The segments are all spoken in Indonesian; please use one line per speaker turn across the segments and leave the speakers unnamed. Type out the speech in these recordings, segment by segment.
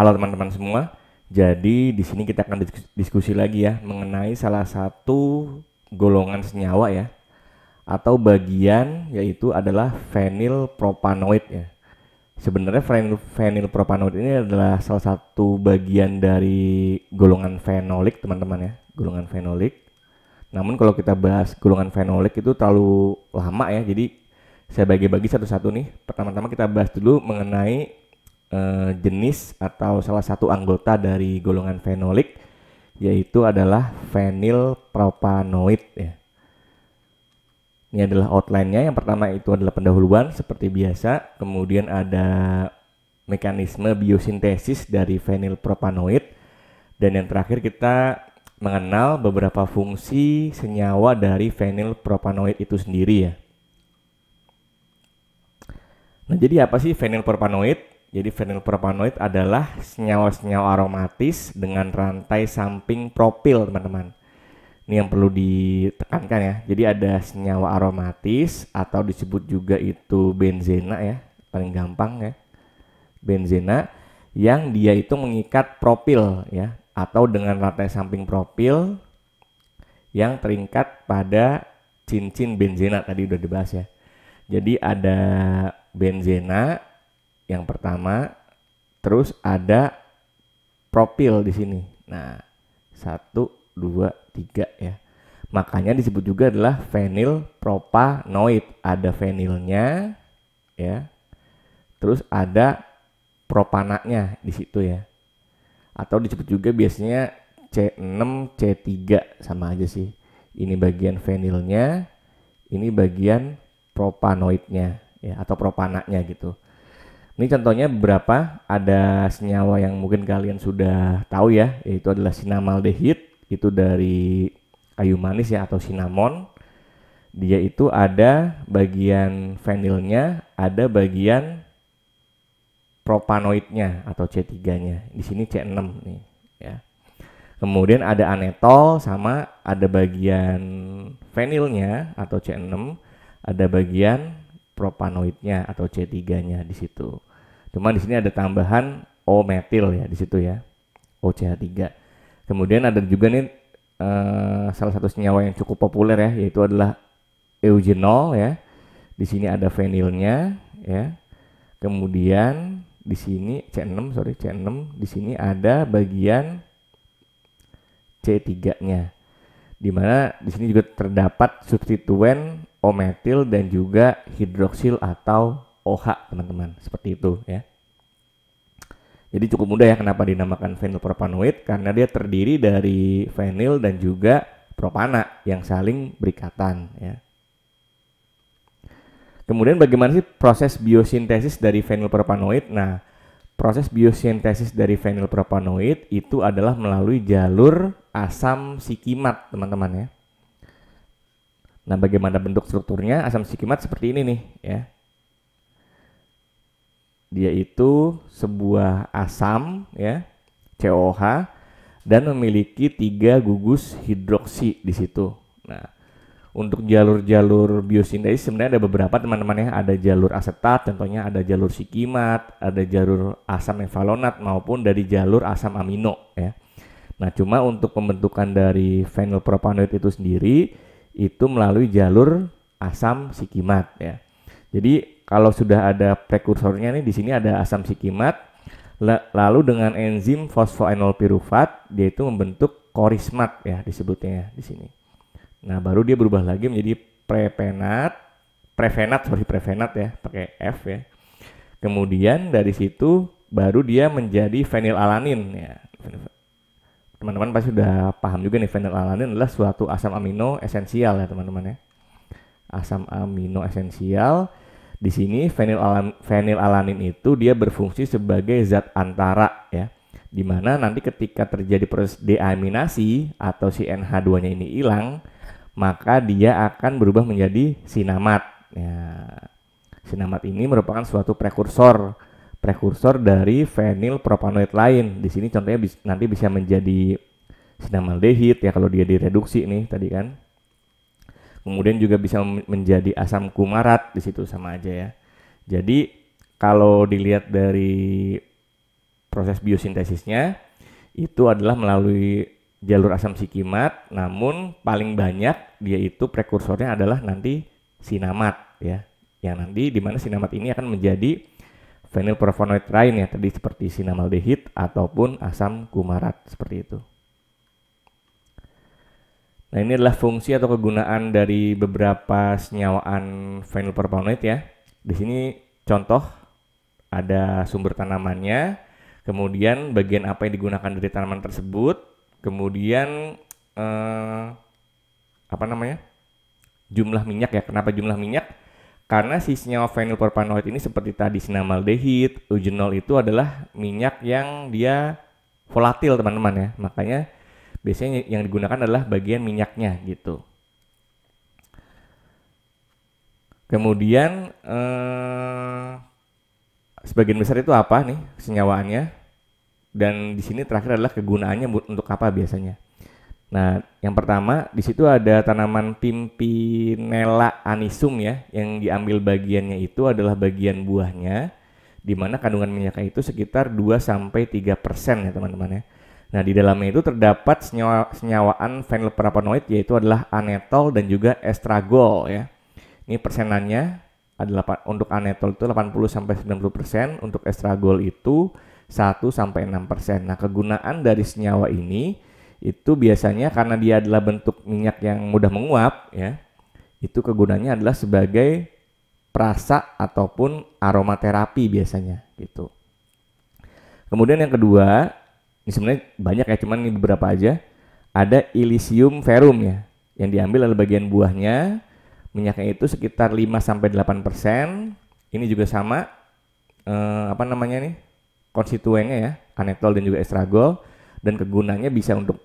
Halo teman-teman semua. Jadi di sini kita akan diskusi lagi ya mengenai salah satu golongan senyawa ya atau bagian yaitu adalah fenilpropanoid ya. Sebenarnya fenilpropanoid ini adalah salah satu bagian dari golongan fenolik teman-teman ya, golongan fenolik. Namun kalau kita bahas golongan fenolik itu terlalu lama ya. Jadi saya bagi-bagi satu-satu nih. Pertama-tama kita bahas dulu mengenai jenis atau salah satu anggota dari golongan fenolik, yaitu adalah fenilpropanoid ya. Ini adalah outline-nya. Yang pertama itu adalah pendahuluan seperti biasa, kemudian ada mekanisme biosintesis dari fenilpropanoid, dan yang terakhir kita mengenal beberapa fungsi senyawa dari fenilpropanoid itu sendiri ya. Nah, jadi apa sih fenilpropanoid? Jadi fenilpropanoid adalah senyawa-senyawa aromatis dengan rantai samping propil, teman-teman. Ini yang perlu ditekankan ya. Jadi ada senyawa aromatis atau disebut juga itu benzena ya, paling gampang ya. Benzena yang dia itu mengikat propil ya, atau dengan rantai samping propil yang terikat pada cincin benzena, tadi udah dibahas ya. Jadi ada benzena yang pertama, terus ada propil di sini. Nah, 1, 2, 3 ya. Makanya disebut juga adalah fenilpropanoid. Ada fenilnya ya. Terus ada propananya di situ ya. Atau disebut juga biasanya C6, C3, sama aja sih. Ini bagian fenilnya, ini bagian propanoidnya ya, atau propananya gitu. Ini contohnya beberapa, ada senyawa yang mungkin kalian sudah tahu ya, yaitu adalah sinamaldehid, itu dari kayu manis ya atau cinnamon. Dia itu ada bagian fenilnya, ada bagian propanoidnya atau C3-nya. Di sini C6 nih ya. Kemudian ada anetol, sama ada bagian fenilnya atau C6, ada bagian propanoidnya atau C3-nya di situ. Cuma di sini ada tambahan O-metil ya di situ ya, OCH3. Kemudian ada juga nih salah satu senyawa yang cukup populer ya, yaitu adalah eugenol ya. Di sini ada fenilnya ya. Kemudian di sini C6, di sini ada bagian C3-nya. Di mana di sini juga terdapat substituen O-metil dan juga hidroksil atau OH, teman-teman. Seperti itu ya. Jadi cukup mudah ya kenapa dinamakan fenilpropanoid, karena dia terdiri dari fenil dan juga propana yang saling berikatan ya. Kemudian bagaimana sih proses biosintesis dari fenilpropanoid? Nah, proses biosintesis dari fenilpropanoid itu adalah melalui jalur asam sikimat, teman-teman ya. Nah, bagaimana bentuk strukturnya? Asam sikimat seperti ini nih ya. Dia itu sebuah asam ya, COH, dan memiliki 3 gugus hidroksi di situ. Nah, untuk jalur-jalur biosintesis sebenarnya ada beberapa, teman-teman ya. Ada jalur asetat, contohnya ada jalur sikimat, ada jalur asam evalonat maupun dari jalur asam amino ya. Nah, cuma untuk pembentukan dari fenilpropanoid itu sendiri itu melalui jalur asam sikimat ya. Jadi kalau sudah ada prekursornya nih, di sini ada asam sikimat, lalu dengan enzim fosfoenol pirufat dia itu membentuk korismat ya disebutnya di sini. Nah, baru dia berubah lagi menjadi prevenat ya, pakai F ya. Kemudian dari situ baru dia menjadi fenilalanin ya. Teman-teman pasti sudah paham juga nih, fenilalanin adalah suatu asam amino esensial ya, teman-teman ya. Asam amino esensial. Di sini fenilalanin itu dia berfungsi sebagai zat antara ya. Di mana nanti ketika terjadi proses deaminasi atau si NH2-nya ini hilang, maka dia akan berubah menjadi sinamat. Ya, sinamat ini merupakan suatu prekursor dari fenilpropanoid lain. Di sini contohnya nanti bisa menjadi sinamaldehid ya kalau dia direduksi nih tadi kan. Kemudian juga bisa menjadi asam kumarat, di situ sama aja ya. Jadi kalau dilihat dari proses biosintesisnya itu adalah melalui jalur asam sikimat, namun paling banyak dia itu prekursornya adalah nanti sinamat ya. Yang nanti di mana sinamat ini akan menjadi fenilpropanoid lain ya, tadi seperti sinamaldehid ataupun asam kumarat seperti itu. Nah, ini adalah fungsi atau kegunaan dari beberapa senyawaan fenilpropanoid ya. Di sini contoh ada sumber tanamannya, kemudian bagian apa yang digunakan dari tanaman tersebut, kemudian jumlah minyak ya. Kenapa jumlah minyak? Karena si senyawa fenilpropanoid ini seperti tadi sinamaldehid, eugenol itu adalah minyak yang dia volatil teman-teman ya. Makanya biasanya yang digunakan adalah bagian minyaknya gitu. Kemudian sebagian besar itu apa nih senyawaannya? Dan di sini terakhir adalah kegunaannya untuk apa biasanya. Nah, yang pertama di situ ada tanaman Pimpinella anisum ya, yang diambil bagiannya itu adalah bagian buahnya, di mana kandungan minyaknya itu sekitar 2-3% ya teman-teman ya. Nah, di dalamnya itu terdapat senyawaan fenilpropanoid yaitu adalah anetol dan juga estragol ya. Ini persenannya adalah untuk anetol itu 80-90%, untuk estragol itu 1-6%. Nah, kegunaan dari senyawa ini itu biasanya karena dia adalah bentuk minyak yang mudah menguap ya. Itu kegunaannya adalah sebagai perasa ataupun aromaterapi biasanya gitu. Kemudian yang kedua, ini sebenarnya banyak ya, cuman ini beberapa aja. Ada Illicium verum ya, yang diambil adalah bagian buahnya, minyaknya itu sekitar 5-8%. Ini juga sama, konstituennya ya, anetol dan juga estragol, dan kegunaannya bisa untuk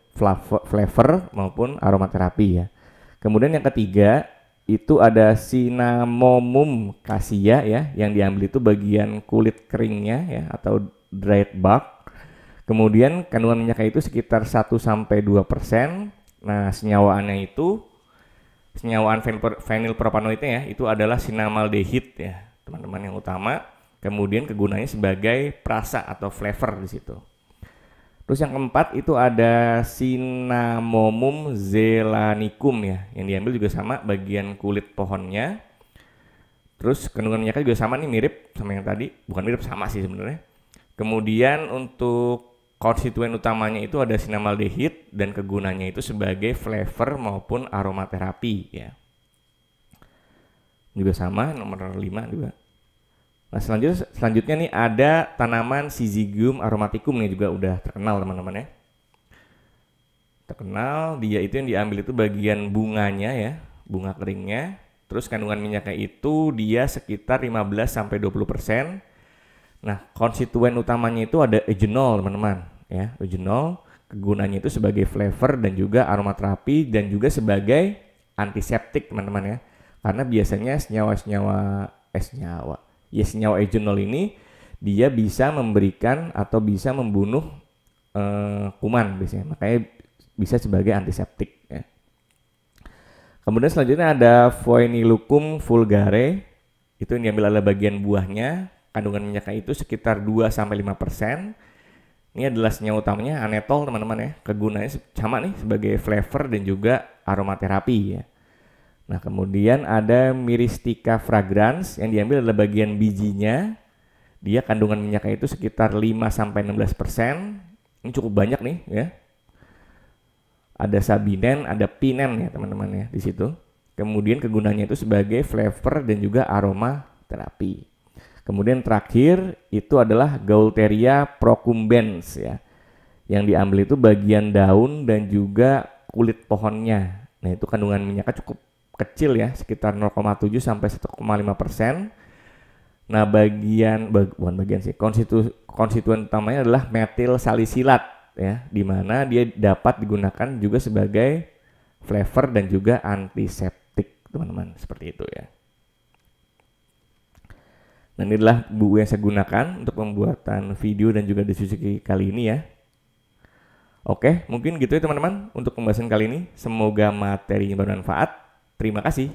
flavor maupun aromaterapi ya. Kemudian yang ketiga itu ada Cinnamomum cassia ya, yang diambil itu bagian kulit keringnya ya, atau dried bark. Kemudian kandungan minyaknya itu sekitar 1-2%. Nah, senyawaannya itu senyawaan fenilpropanoidnya ya, itu adalah sinamaldehid ya, teman-teman yang utama. Kemudian kegunaannya sebagai perasa atau flavor di situ. Terus yang keempat itu ada Cinnamomum zelanicum ya, yang diambil juga sama bagian kulit pohonnya. Terus kandungan minyaknya juga sama nih, mirip sama yang tadi, bukan mirip, sama sih sebenarnya. Kemudian untuk konstituen utamanya itu ada sinamaldehid dan kegunaannya itu sebagai flavor maupun aromaterapi ya. Juga sama, nomor 5 juga. Nah, selanjutnya nih ada tanaman Syzygium aromaticum nih, juga udah terkenal teman-teman ya. Terkenal, dia itu yang diambil itu bagian bunganya ya, bunga keringnya. Terus kandungan minyaknya itu dia sekitar 15-20%. Nah, konstituen utamanya itu ada eugenol teman-teman ya, eugenol. Kegunaannya itu sebagai flavor dan juga aromaterapi dan juga sebagai antiseptik teman-teman ya. Karena biasanya senyawa eugenol ini dia bisa memberikan atau bisa membunuh kuman biasanya, makanya bisa sebagai antiseptik ya. Kemudian selanjutnya ada Phoenicum vulgare, itu yang diambil adalah bagian buahnya, kandungan minyaknya itu sekitar 2-5%. Ini adalah senyawa utamanya anetol teman-teman ya, kegunaannya sama nih sebagai flavor dan juga aromaterapi ya. Nah, kemudian ada Myristica fragrans yang diambil adalah bagian bijinya. Dia kandungan minyaknya itu sekitar 5-16%. Ini cukup banyak nih ya. Ada sabinen, ada pinen ya teman-teman ya di situ. Kemudian kegunaannya itu sebagai flavor dan juga aromaterapi. Kemudian terakhir itu adalah Gaultheria procumbens ya. Yang diambil itu bagian daun dan juga kulit pohonnya. Nah, itu kandungan minyaknya cukup kecil ya, sekitar 0,7-1,5%. Nah, konstituen utamanya adalah metil salisilat ya, di mana dia dapat digunakan juga sebagai flavor dan juga antiseptik teman-teman, seperti itu ya. Nah, ini adalah buku yang saya gunakan untuk pembuatan video dan juga diskusi kali ini ya. Oke, mungkin gitu ya teman-teman untuk pembahasan kali ini. Semoga materinya bermanfaat. Terima kasih.